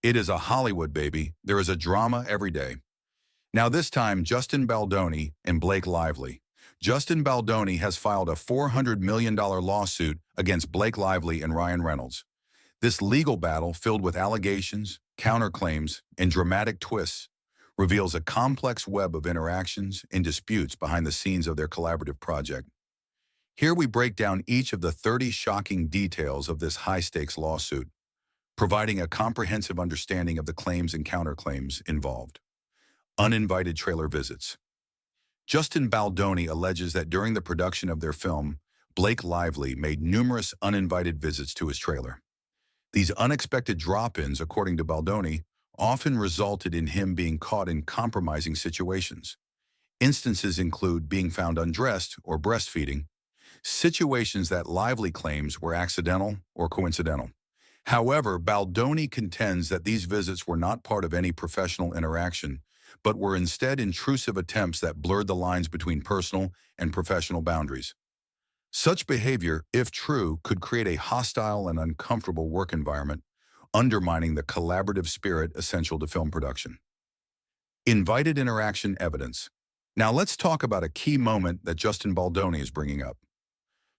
It is a Hollywood baby. There is a drama every day. Now this time, Justin Baldoni and Blake Lively. Justin Baldoni has filed a $400 million lawsuit against Blake Lively and Ryan Reynolds. This legal battle, filled with allegations, counterclaims, and dramatic twists, reveals a complex web of interactions and disputes behind the scenes of their collaborative project. Here we break down each of the 30 shocking details of this high-stakes lawsuit, providing a comprehensive understanding of the claims and counterclaims involved. Uninvited trailer visits. Justin Baldoni alleges that during the production of their film, Blake Lively made numerous uninvited visits to his trailer. These unexpected drop-ins, according to Baldoni, often resulted in him being caught in compromising situations. Instances include being found undressed or breastfeeding, situations that Lively claims were accidental or coincidental. However, Baldoni contends that these visits were not part of any professional interaction, but were instead intrusive attempts that blurred the lines between personal and professional boundaries. Such behavior, if true, could create a hostile and uncomfortable work environment, undermining the collaborative spirit essential to film production. Invited interaction evidence. Now let's talk about a key moment that Justin Baldoni is bringing up.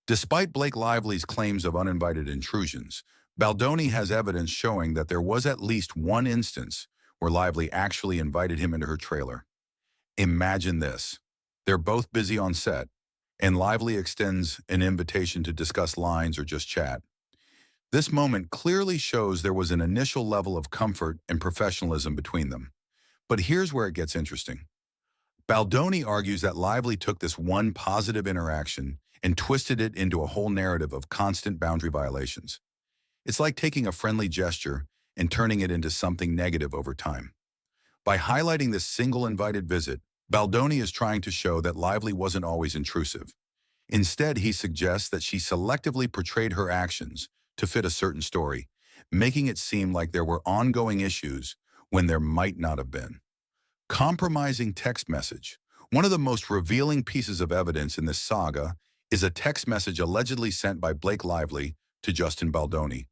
Despite Blake Lively's claims of uninvited intrusions, Baldoni has evidence showing that there was at least one instance where Lively actually invited him into her trailer. Imagine this. They're both busy on set, and Lively extends an invitation to discuss lines or just chat. This moment clearly shows there was an initial level of comfort and professionalism between them. But here's where it gets interesting. Baldoni argues that Lively took this one positive interaction and twisted it into a whole narrative of constant boundary violations. It's like taking a friendly gesture and turning it into something negative over time. By highlighting this single invited visit, Baldoni is trying to show that Lively wasn't always intrusive. Instead, he suggests that she selectively portrayed her actions to fit a certain story, making it seem like there were ongoing issues when there might not have been. Compromising text message. One of the most revealing pieces of evidence in this saga is a text message allegedly sent by Blake Lively to Justin Baldoni.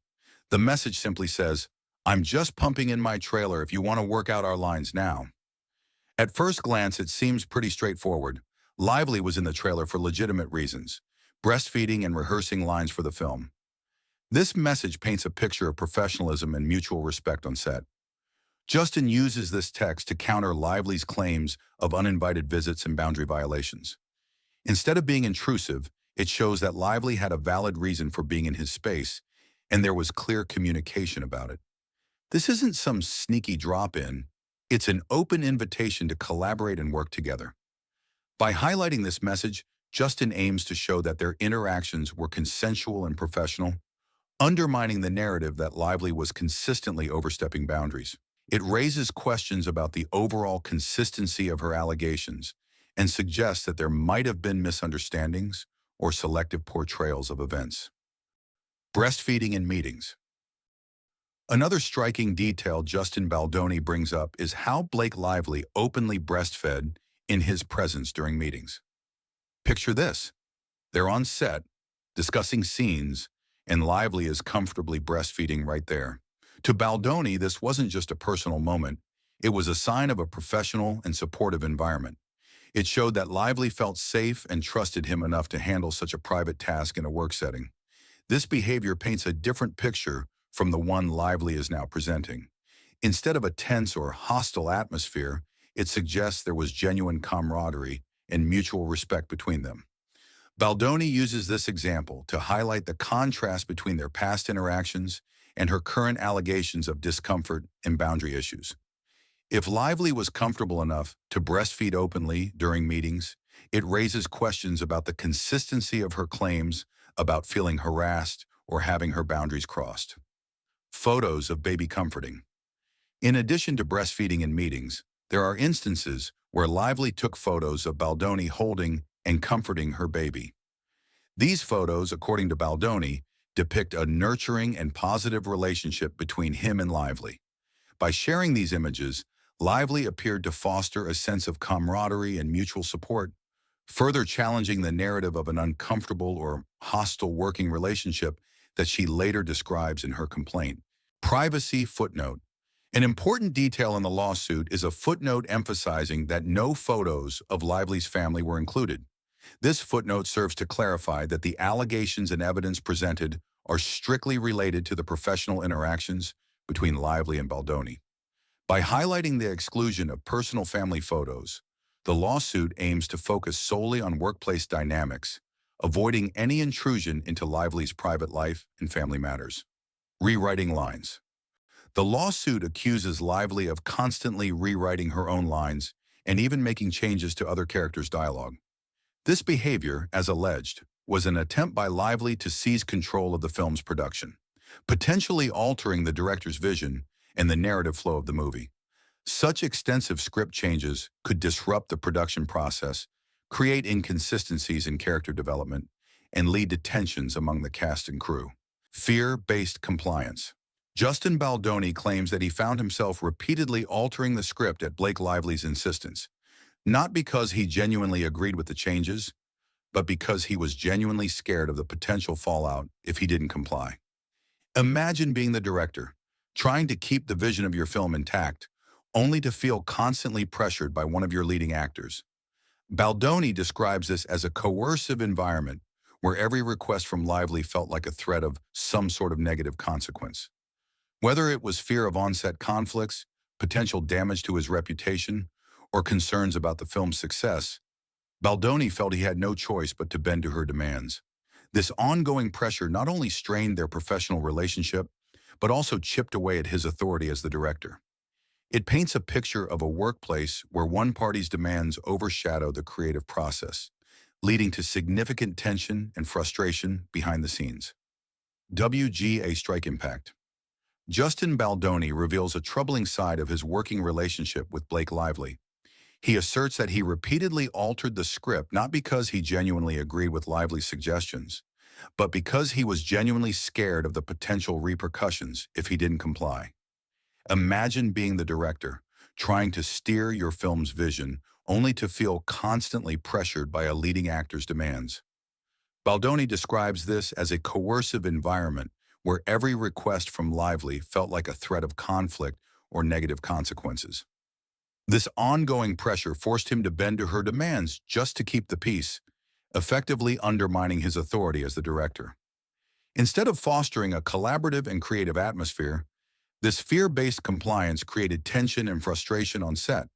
The message simply says, "I'm just pumping in my trailer if you want to work out our lines now." At first glance, it seems pretty straightforward. Lively was in the trailer for legitimate reasons, breastfeeding and rehearsing lines for the film. This message paints a picture of professionalism and mutual respect on set. Justin uses this text to counter Lively's claims of uninvited visits and boundary violations. Instead of being intrusive, it shows that Lively had a valid reason for being in his space, and there was clear communication about it. This isn't some sneaky drop-in. It's an open invitation to collaborate and work together. By highlighting this message, Justin aims to show that their interactions were consensual and professional, undermining the narrative that Lively was consistently overstepping boundaries. It raises questions about the overall consistency of her allegations and suggests that there might have been misunderstandings or selective portrayals of events. Breastfeeding in meetings. Another striking detail Justin Baldoni brings up is how Blake Lively openly breastfed in his presence during meetings. Picture this. They're on set, discussing scenes, and Lively is comfortably breastfeeding right there. To Baldoni, this wasn't just a personal moment. It was a sign of a professional and supportive environment. It showed that Lively felt safe and trusted him enough to handle such a private task in a work setting. This behavior paints a different picture from the one Lively is now presenting. Instead of a tense or hostile atmosphere, it suggests there was genuine camaraderie and mutual respect between them. Baldoni uses this example to highlight the contrast between their past interactions and her current allegations of discomfort and boundary issues. If Lively was comfortable enough to breastfeed openly during meetings, it raises questions about the consistency of her claims about feeling harassed or having her boundaries crossed. Photos of baby comforting. In addition to breastfeeding in meetings, there are instances where Lively took photos of Baldoni holding and comforting her baby. These photos, according to Baldoni, depict a nurturing and positive relationship between him and Lively. By sharing these images, Lively appeared to foster a sense of camaraderie and mutual support, further challenging the narrative of an uncomfortable or hostile working relationship that she later describes in her complaint. Privacy footnote. An important detail in the lawsuit is a footnote emphasizing that no photos of Lively's family were included. This footnote serves to clarify that the allegations and evidence presented are strictly related to the professional interactions between Lively and Baldoni. By highlighting the exclusion of personal family photos, the lawsuit aims to focus solely on workplace dynamics, avoiding any intrusion into Lively's private life and family matters. Rewriting lines. The lawsuit accuses Lively of constantly rewriting her own lines and even making changes to other characters' dialogue. This behavior, as alleged, was an attempt by Lively to seize control of the film's production, potentially altering the director's vision and the narrative flow of the movie. Such extensive script changes could disrupt the production process, create inconsistencies in character development, and lead to tensions among the cast and crew. Fear-based compliance. Justin Baldoni claims that he found himself repeatedly altering the script at Blake Lively's insistence, not because he genuinely agreed with the changes, but because he was genuinely scared of the potential fallout if he didn't comply. Imagine being the director, trying to keep the vision of your film intact, only to feel constantly pressured by one of your leading actors. Baldoni describes this as a coercive environment where every request from Lively felt like a threat of some sort of negative consequence. Whether it was fear of on-set conflicts, potential damage to his reputation, or concerns about the film's success, Baldoni felt he had no choice but to bend to her demands. This ongoing pressure not only strained their professional relationship, but also chipped away at his authority as the director. It paints a picture of a workplace where one party's demands overshadow the creative process, leading to significant tension and frustration behind the scenes. WGA strike impact. Justin Baldoni reveals a troubling side of his working relationship with Blake Lively. He asserts that he repeatedly altered the script not because he genuinely agreed with Lively's suggestions, but because he was genuinely scared of the potential repercussions if he didn't comply. Imagine being the director, trying to steer your film's vision, only to feel constantly pressured by a leading actor's demands. Baldoni describes this as a coercive environment where every request from Lively felt like a threat of conflict or negative consequences. This ongoing pressure forced him to bend to her demands just to keep the peace, effectively undermining his authority as the director. Instead of fostering a collaborative and creative atmosphere, this fear-based compliance created tension and frustration on set.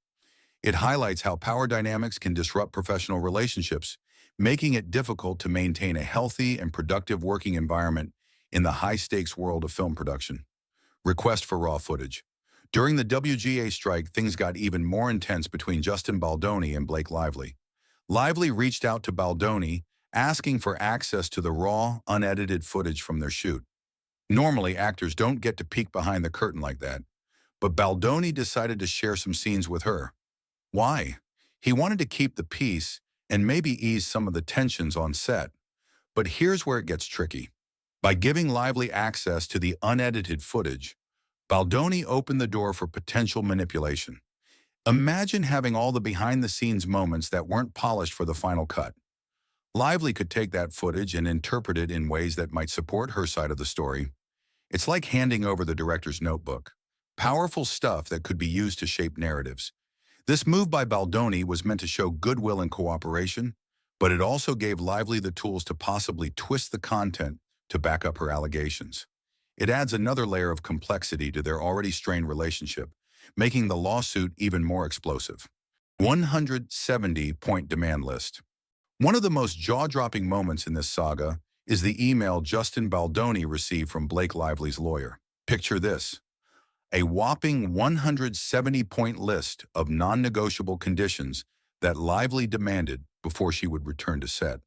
It highlights how power dynamics can disrupt professional relationships, making it difficult to maintain a healthy and productive working environment in the high-stakes world of film production. Request for raw footage. During the WGA strike, things got even more intense between Justin Baldoni and Blake Lively. Lively reached out to Baldoni, asking for access to the raw, unedited footage from their shoot. Normally, actors don't get to peek behind the curtain like that, but Baldoni decided to share some scenes with her. Why? He wanted to keep the peace and maybe ease some of the tensions on set. But here's where it gets tricky. By giving Lively access to the unedited footage, Baldoni opened the door for potential manipulation. Imagine having all the behind-the-scenes moments that weren't polished for the final cut. Lively could take that footage and interpret it in ways that might support her side of the story. It's like handing over the director's notebook. Powerful stuff that could be used to shape narratives. This move by Baldoni was meant to show goodwill and cooperation, but it also gave Lively the tools to possibly twist the content to back up her allegations. It adds another layer of complexity to their already strained relationship, making the lawsuit even more explosive. 170-point demand list. One of the most jaw-dropping moments in this saga is the email Justin Baldoni received from Blake Lively's lawyer. Picture this: a whopping 170-point list of non-negotiable conditions that Lively demanded before she would return to set.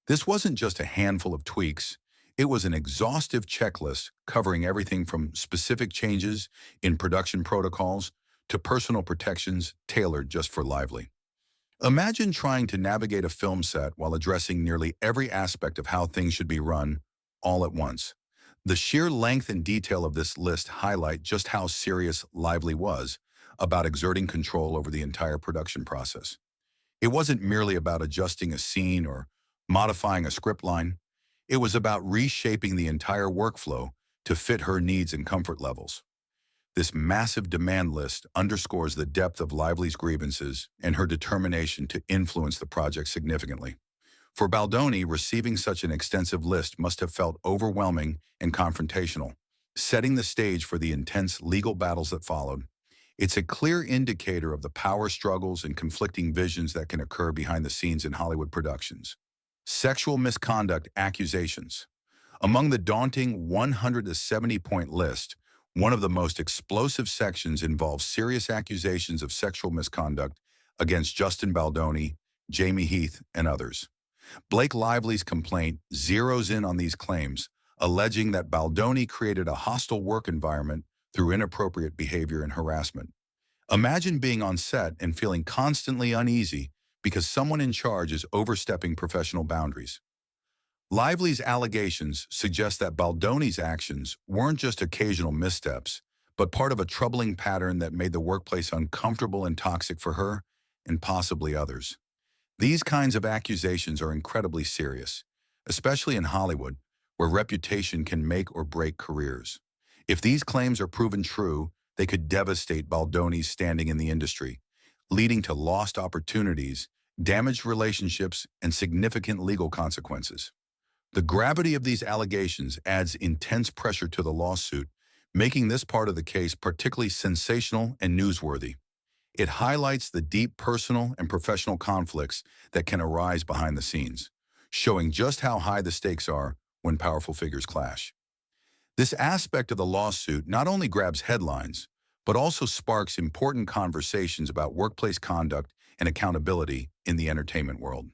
This wasn't just a handful of tweaks. It was an exhaustive checklist covering everything from specific changes in production protocols to personal protections tailored just for Lively. Imagine trying to navigate a film set while addressing nearly every aspect of how things should be run all at once. The sheer length and detail of this list highlight just how serious Lively was about exerting control over the entire production process. It wasn't merely about adjusting a scene or modifying a script line. It was about reshaping the entire workflow to fit her needs and comfort levels. This massive demand list underscores the depth of Lively's grievances and her determination to influence the project significantly. For Baldoni, receiving such an extensive list must have felt overwhelming and confrontational, setting the stage for the intense legal battles that followed. It's a clear indicator of the power struggles and conflicting visions that can occur behind the scenes in Hollywood productions. Sexual misconduct accusations. Among the daunting 170-point list, one of the most explosive sections involves serious accusations of sexual misconduct against Justin Baldoni, Jamie Heath, and others. Blake Lively's complaint zeroes in on these claims, alleging that Baldoni created a hostile work environment through inappropriate behavior and harassment. Imagine being on set and feeling constantly uneasy because someone in charge is overstepping professional boundaries. Lively's allegations suggest that Baldoni's actions weren't just occasional missteps, but part of a troubling pattern that made the workplace uncomfortable and toxic for her and possibly others. These kinds of accusations are incredibly serious, especially in Hollywood, where reputation can make or break careers. If these claims are proven true, they could devastate Baldoni's standing in the industry, leading to lost opportunities, damaged relationships, and significant legal consequences. The gravity of these allegations adds intense pressure to the lawsuit, making this part of the case particularly sensational and newsworthy. It highlights the deep personal and professional conflicts that can arise behind the scenes, showing just how high the stakes are when powerful figures clash. This aspect of the lawsuit not only grabs headlines, but also sparks important conversations about workplace conduct and accountability in the entertainment world.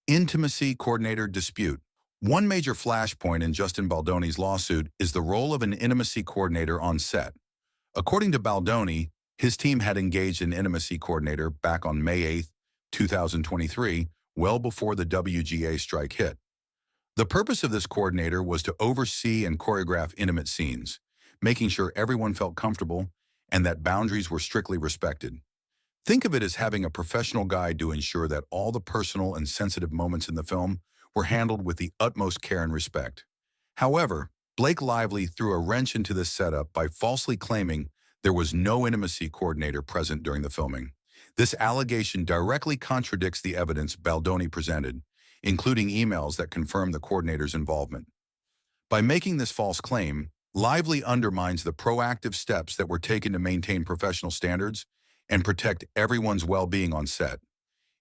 Intimacy coordinator dispute. One major flashpoint in Justin Baldoni's lawsuit is the role of an intimacy coordinator on set. According to Baldoni, his team had engaged an intimacy coordinator back on May 8, 2023, well before the WGA strike hit. The purpose of this coordinator was to oversee and choreograph intimate scenes, making sure everyone felt comfortable and that boundaries were strictly respected. Think of it as having a professional guide to ensure that all the personal and sensitive moments in the film were handled with the utmost care and respect. However, Blake Lively threw a wrench into this setup by falsely claiming there was no intimacy coordinator present during the filming. This allegation directly contradicts the evidence Baldoni presented, including emails that confirm the coordinator's involvement. By making this false claim, Lively undermines the proactive steps that were taken to maintain professional standards and protect everyone's well-being on set.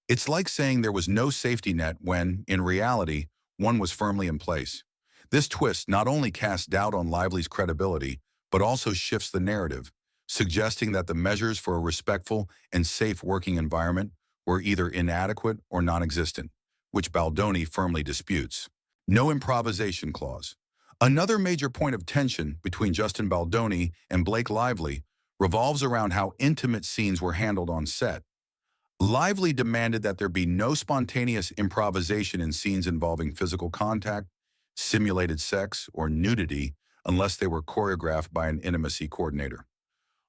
It's like saying there was no safety net when, in reality, one was firmly in place. This twist not only casts doubt on Lively's credibility, but also shifts the narrative, suggesting that the measures for a respectful and safe working environment were either inadequate or non-existent, which Baldoni firmly disputes. No improvisation clause. Another major point of tension between Justin Baldoni and Blake Lively revolves around how intimate scenes were handled on set. Lively demanded that there be no spontaneous improvisation in scenes involving physical contact, simulated sex, or nudity unless they were choreographed by an intimacy coordinator.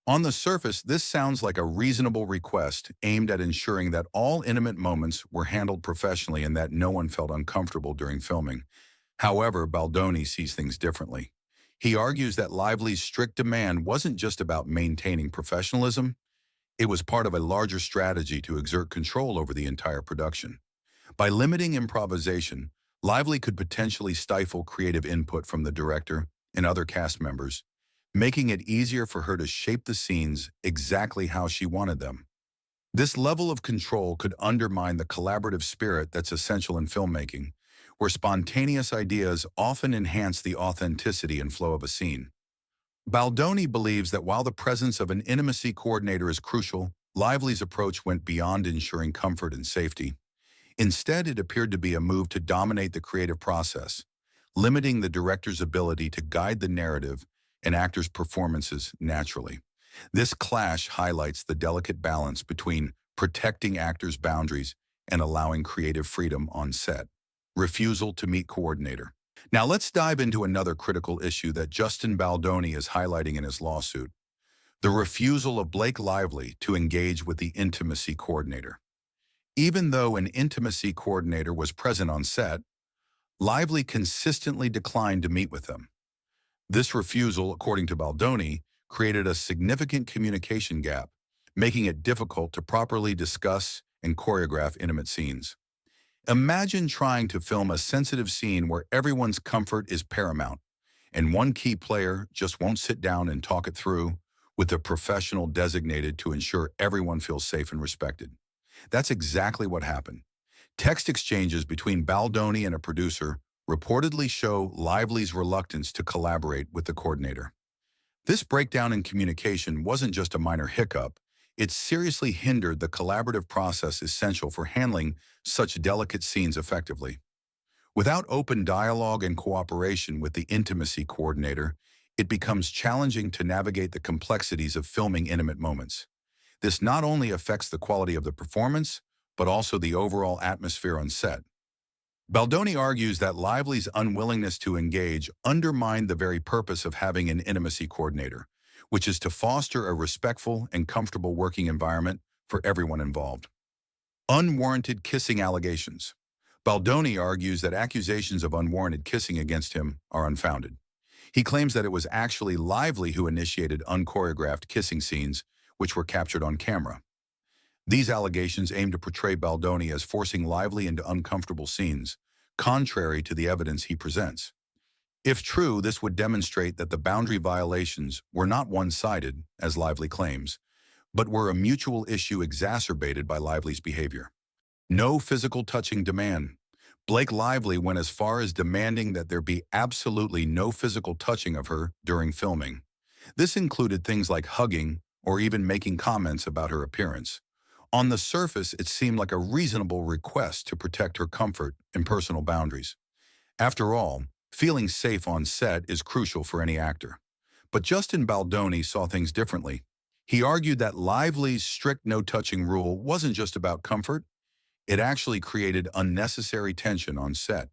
On the surface, this sounds like a reasonable request aimed at ensuring that all intimate moments were handled professionally and that no one felt uncomfortable during filming. However, Baldoni sees things differently. He argues that Lively's strict demand wasn't just about maintaining professionalism. It was part of a larger strategy to exert control over the entire production. By limiting improvisation, Lively could potentially stifle creative input from the director and other cast members, making it easier for her to shape the scenes exactly how she wanted them. This level of control could undermine the collaborative spirit that's essential in filmmaking, where spontaneous ideas often enhance the authenticity and flow of a scene. Baldoni believes that while the presence of an intimacy coordinator is crucial, Lively's approach went beyond ensuring comfort and safety. Instead, it appeared to be a move to dominate the creative process, limiting the director's ability to guide the narrative and actors' performances naturally. This clash highlights the delicate balance between protecting actors' boundaries and allowing creative freedom on set. Refusal to meet coordinator. Now let's dive into another critical issue that Justin Baldoni is highlighting in his lawsuit: the refusal of Blake Lively to engage with the intimacy coordinator. Even though an intimacy coordinator was present on set, Lively consistently declined to meet with them. This refusal, according to Baldoni, created a significant communication gap, making it difficult to properly discuss and choreograph intimate scenes. Imagine trying to film a sensitive scene where everyone's comfort is paramount, and one key player just won't sit down and talk it through with a professional designated to ensure everyone feels safe and respected. That's exactly what happened. Text exchanges between Baldoni and a producer reportedly show Lively's reluctance to collaborate with the coordinator. This breakdown in communication wasn't just a minor hiccup, it seriously hindered the collaborative process essential for handling such delicate scenes effectively. Without open dialogue and cooperation with the intimacy coordinator, it becomes challenging to navigate the complexities of filming intimate moments. This not only affects the quality of the performance, but also the overall atmosphere on set. Baldoni argues that Lively's unwillingness to engage undermined the very purpose of having an intimacy coordinator, which is to foster a respectful and comfortable working environment for everyone involved. Unwarranted kissing allegations. Baldoni argues that accusations of unwarranted kissing against him are unfounded. He claims that it was actually Lively who initiated unchoreographed kissing scenes, which were captured on camera. These allegations aim to portray Baldoni as forcing Lively into uncomfortable scenes, contrary to the evidence he presents. If true, this would demonstrate that the boundary violations were not one-sided, as Lively claims, but were a mutual issue exacerbated by Lively's behavior. No physical touching demand. Blake Lively went as far as demanding that there be absolutely no physical touching of her during filming. This included things like hugging or even making comments about her appearance. On the surface, it seemed like a reasonable request to protect her comfort and personal boundaries. After all, feeling safe on set is crucial for any actor. But Justin Baldoni saw things differently. He argued that Lively's strict no-touching rule wasn't just about comfort, it actually created unnecessary tension on set.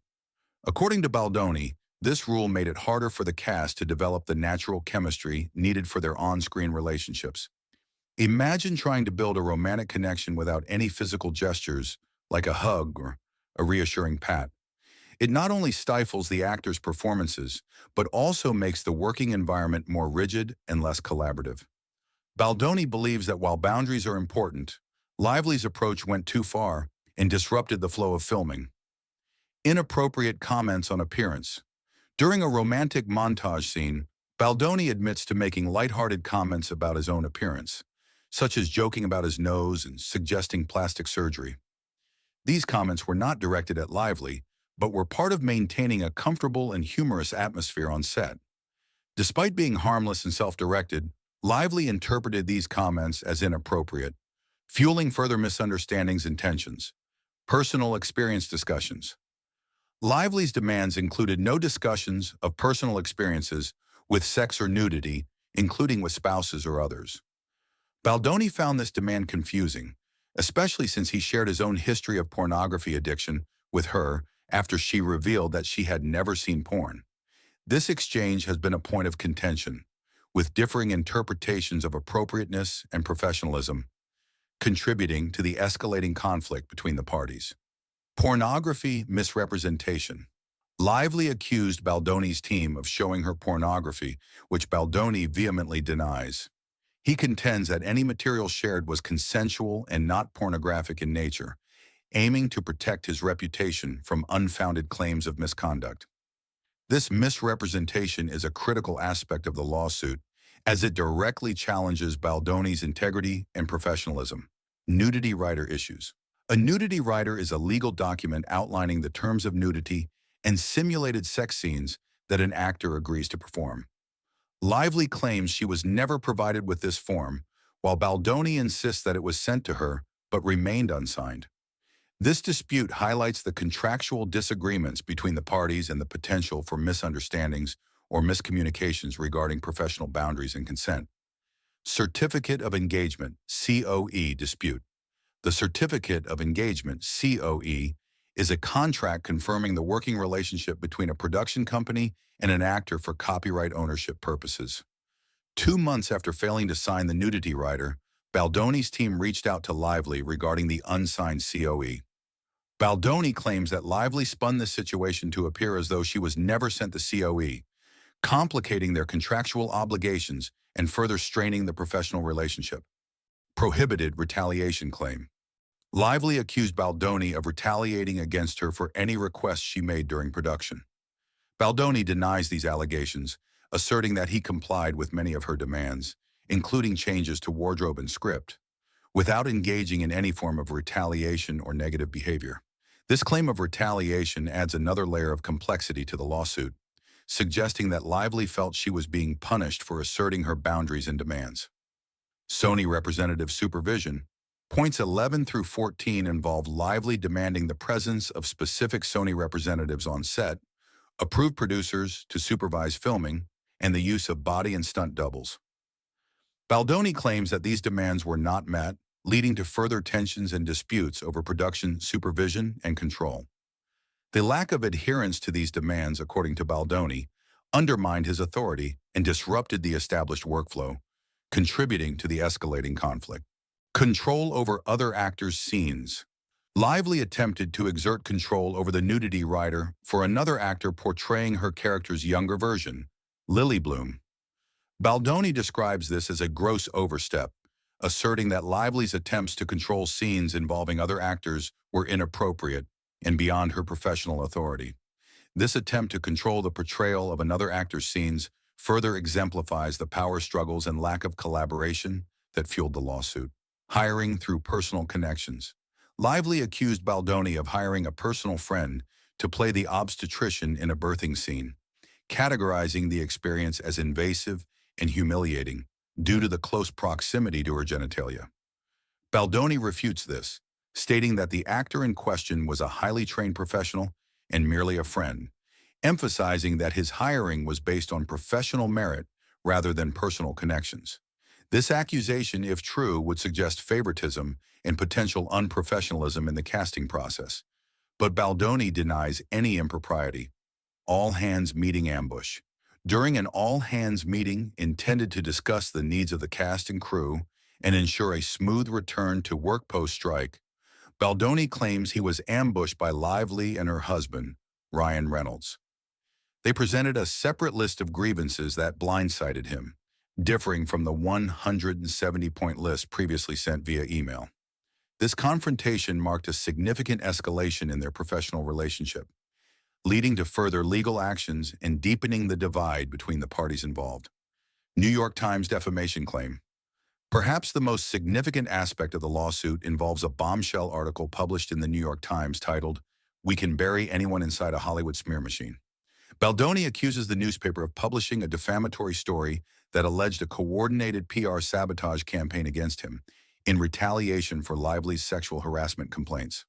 According to Baldoni, this rule made it harder for the cast to develop the natural chemistry needed for their on-screen relationships. Imagine trying to build a romantic connection without any physical gestures, like a hug or a reassuring pat. It not only stifles the actors' performances, but also makes the working environment more rigid and less collaborative. Baldoni believes that while boundaries are important, Lively's approach went too far and disrupted the flow of filming. Inappropriate comments on appearance. During a romantic montage scene, Baldoni admits to making lighthearted comments about his own appearance, such as joking about his nose and suggesting plastic surgery. These comments were not directed at Lively, but were part of maintaining a comfortable and humorous atmosphere on set. Despite being harmless and self-directed, Lively interpreted these comments as inappropriate, fueling further misunderstandings and tensions. Personal experience discussions. Lively's demands included no discussions of personal experiences with sex or nudity, including with spouses or others. Baldoni found this demand confusing, especially since he shared his own history of pornography addiction with her after she revealed that she had never seen porn. This exchange has been a point of contention, with differing interpretations of appropriateness and professionalism, contributing to the escalating conflict between the parties. Pornography misrepresentation. Lively accused Baldoni's team of showing her pornography, which Baldoni vehemently denies. He contends that any material shared was consensual and not pornographic in nature, aiming to protect his reputation from unfounded claims of misconduct. This misrepresentation is a critical aspect of the lawsuit, as it directly challenges Baldoni's integrity and professionalism. Nudity rider issues. A nudity rider is a legal document outlining the terms of nudity and simulated sex scenes that an actor agrees to perform. Lively claims she was never provided with this form, while Baldoni insists that it was sent to her but remained unsigned. This dispute highlights the contractual disagreements between the parties and the potential for misunderstandings or miscommunications regarding professional boundaries and consent. Certificate of Engagement, COE dispute. The Certificate of Engagement, COE, is a contract confirming the working relationship between a production company and an actor for copyright ownership purposes. 2 months after failing to sign the nudity rider, Baldoni's team reached out to Lively regarding the unsigned COE. Baldoni claims that Lively spun this situation to appear as though she was never sent the COE, complicating their contractual obligations and further straining the professional relationship. Prohibited retaliation claim. Lively accused Baldoni of retaliating against her for any requests she made during production. Baldoni denies these allegations, asserting that he complied with many of her demands, including changes to wardrobe and script, without engaging in any form of retaliation or negative behavior. This claim of retaliation adds another layer of complexity to the lawsuit, suggesting that Lively felt she was being punished for asserting her boundaries and demands. Sony representative supervision. Points 11 through 14 involve Lively demanding the presence of specific Sony representatives on set, approved producers to supervise filming, and the use of body and stunt doubles. Baldoni claims that these demands were not met, leading to further tensions and disputes over production supervision and control. The lack of adherence to these demands, according to Baldoni, undermined his authority and disrupted the established workflow, contributing to the escalating conflict. Control over other actors' scenes. Lively attempted to exert control over the nudity writer for another actor portraying her character's younger version, Lily Bloom. Baldoni describes this as a gross overstep, asserting that Lively's attempts to control scenes involving other actors were inappropriate and beyond her professional authority. This attempt to control the portrayal of another actor's scenes further exemplifies the power struggles and lack of collaboration that fueled the lawsuit. Hiring through personal connections. Lively accused Baldoni of hiring a personal friend to play the obstetrician in a birthing scene, categorizing the experience as invasive and humiliating due to the close proximity to her genitalia. Baldoni refutes this, stating that the actor in question was a highly trained professional and merely a friend, emphasizing that his hiring was based on professional merit rather than personal connections. This accusation, if true, would suggest favoritism and potential unprofessionalism in the casting process. But Baldoni denies any impropriety. All-hands meeting ambush. During an all-hands meeting intended to discuss the needs of the cast and crew and ensure a smooth return to work post-strike, Baldoni claims he was ambushed by Lively and her husband, Ryan Reynolds. They presented a separate list of grievances that blindsided him, differing from the 170-point list previously sent via email. This confrontation marked a significant escalation in their professional relationship, leading to further legal actions and deepening the divide between the parties involved. New York Times defamation claim. Perhaps the most significant aspect of the lawsuit involves a bombshell article published in the New York Times titled, "We Can Bury Anyone Inside a Hollywood Smear Machine." Baldoni accuses the newspaper of publishing a defamatory story that alleged a coordinated PR sabotage campaign against him in retaliation for Lively's sexual harassment complaints.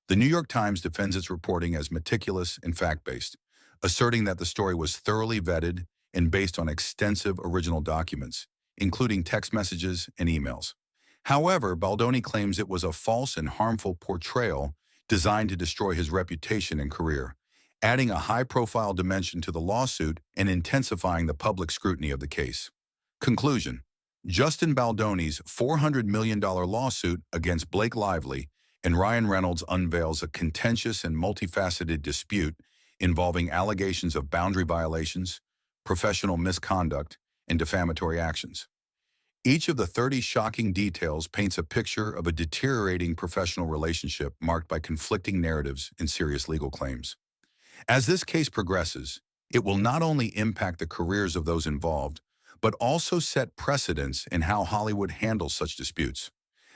The New York Times defends its reporting as meticulous and fact-based, asserting that the story was thoroughly vetted and based on extensive original documents, including text messages and emails. However, Baldoni claims it was a false and harmful portrayal designed to destroy his reputation and career, adding a high-profile dimension to the lawsuit and intensifying the public scrutiny of the case. Conclusion. Justin Baldoni's $400 million lawsuit against Blake Lively and Ryan Reynolds unveils a contentious and multifaceted dispute involving allegations of boundary violations, professional misconduct, and defamatory actions. Each of the 30 shocking details paints a picture of a deteriorating professional relationship marked by conflicting narratives and serious legal claims. As this case progresses, it will not only impact the careers of those involved, but also set precedents in how Hollywood handles such disputes.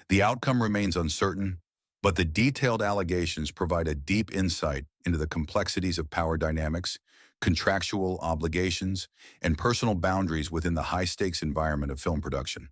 The outcome remains uncertain, but the detailed allegations provide a deep insight into the complexities of power dynamics, contractual obligations, and personal boundaries within the high-stakes environment of film production.